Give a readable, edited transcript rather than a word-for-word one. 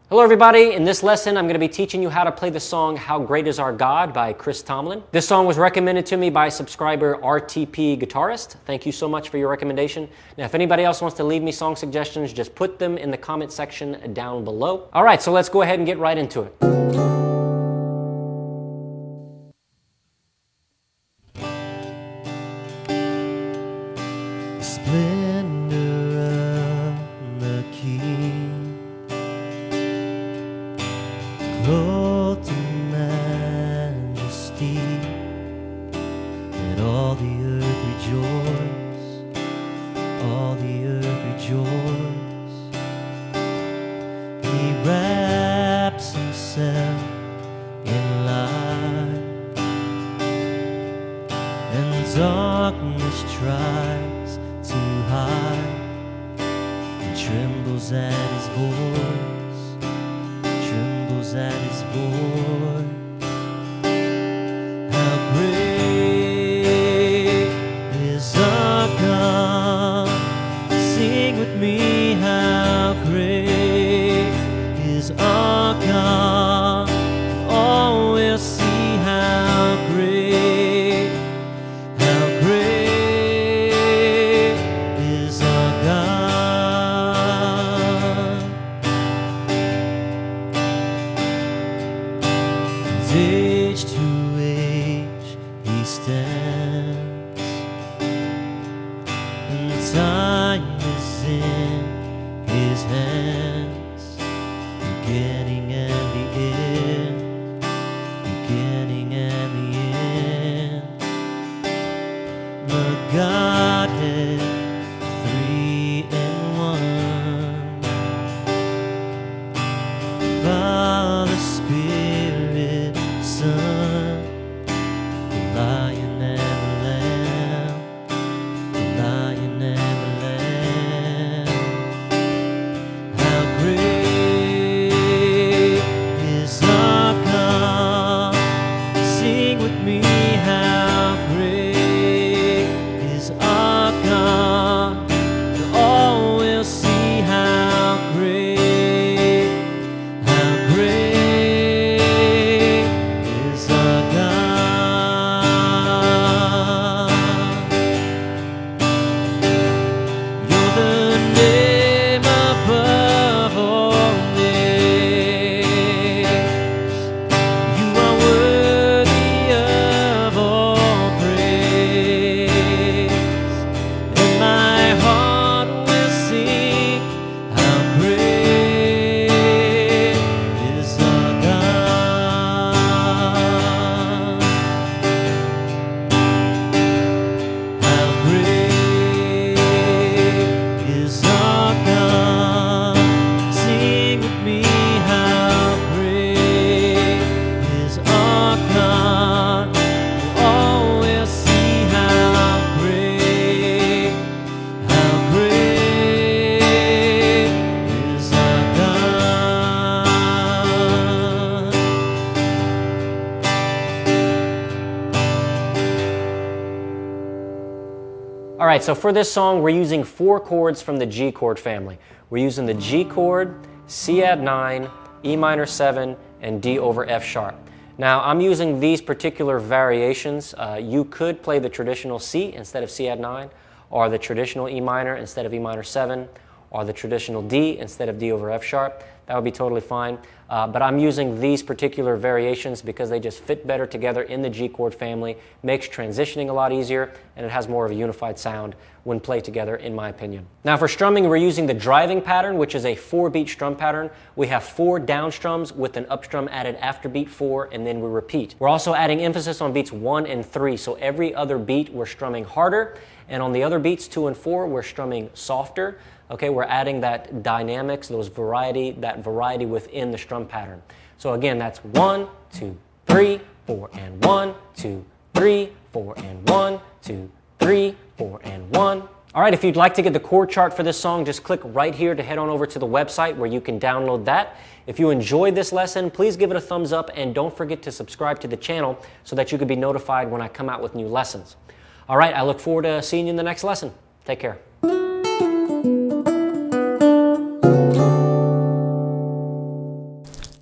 Hello everybody, in this lesson I'm going to be teaching you how to play the song How Great Is Our God by Chris Tomlin. This song was recommended to me by subscriber RTP Guitarist. Thank you so much for your recommendation. Now if anybody else wants to leave me song suggestions, just put them in the comment section down below. Alright, so let's go ahead and get right into it. Splendor of the King, clothed in majesty, let all the earth rejoice, all the earth rejoice. He wraps himself in light, and darkness tries to hide, and trembles at his voice, trembles at his voice. How great is our God? Sing with me, how great is our God? Oh, we'll see how great, how great is our God. Age to age he stands, and time is in his hands, beginning and the end, beginning and the end. The Godhead, three in one, Father, Spirit, Son, the Lion and the Lamb, the Lion and the Lamb. How great is our God? Sing with me, how great is our God? Oh, we'll see how great, how great is our God. You're the name above all names. You are worthy of all praise, and my heart will sing, how great is our God. How great is our God? Sing with me, how great is our God? Oh, we'll see how great is our God. Alright, so for this song we're using 4 chords from the G chord family. We're using the G chord, C add 9, E minor 7, and D over F sharp. Now I'm using these particular variations. You could play the traditional C instead of C add 9, or the traditional E minor instead of E minor 7, or the traditional D instead of D over F sharp. That would be totally fine. But I'm using these particular variations because they just fit better together in the G chord family, makes transitioning a lot easier, and it has more of a unified sound when played together, in my opinion. Now for strumming, we're using the driving pattern, which is a 4-beat strum pattern. We have 4 down strums with an up strum added after beat 4, and then we repeat. We're also adding emphasis on beats 1 and 3, so every other beat we're strumming harder, and on the other beats 2 and 4 we're strumming softer. Okay, we're adding that dynamics, that variety within the strum pattern. So again, that's 1, 2, 3, 4, and 1, 2, 3, 4, and 1, 2, 3, 4, and 1. All right, if you'd like to get the chord chart for this song, just click right here to head on over to the website where you can download that. If you enjoyed this lesson, please give it a thumbs up and don't forget to subscribe to the channel so that you can be notified when I come out with new lessons. All right, I look forward to seeing you in the next lesson. Take care.